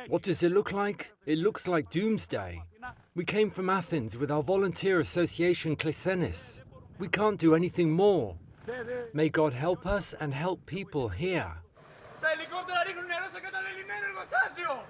What does it look like? It looks like doomsday. We came from Athens with our volunteer association Klesenis. We can't do anything more. May God help us and help people here. Τα ελικόπτερα ρίχνουν νερό στο καταλελειμμένο εργοστάσιο!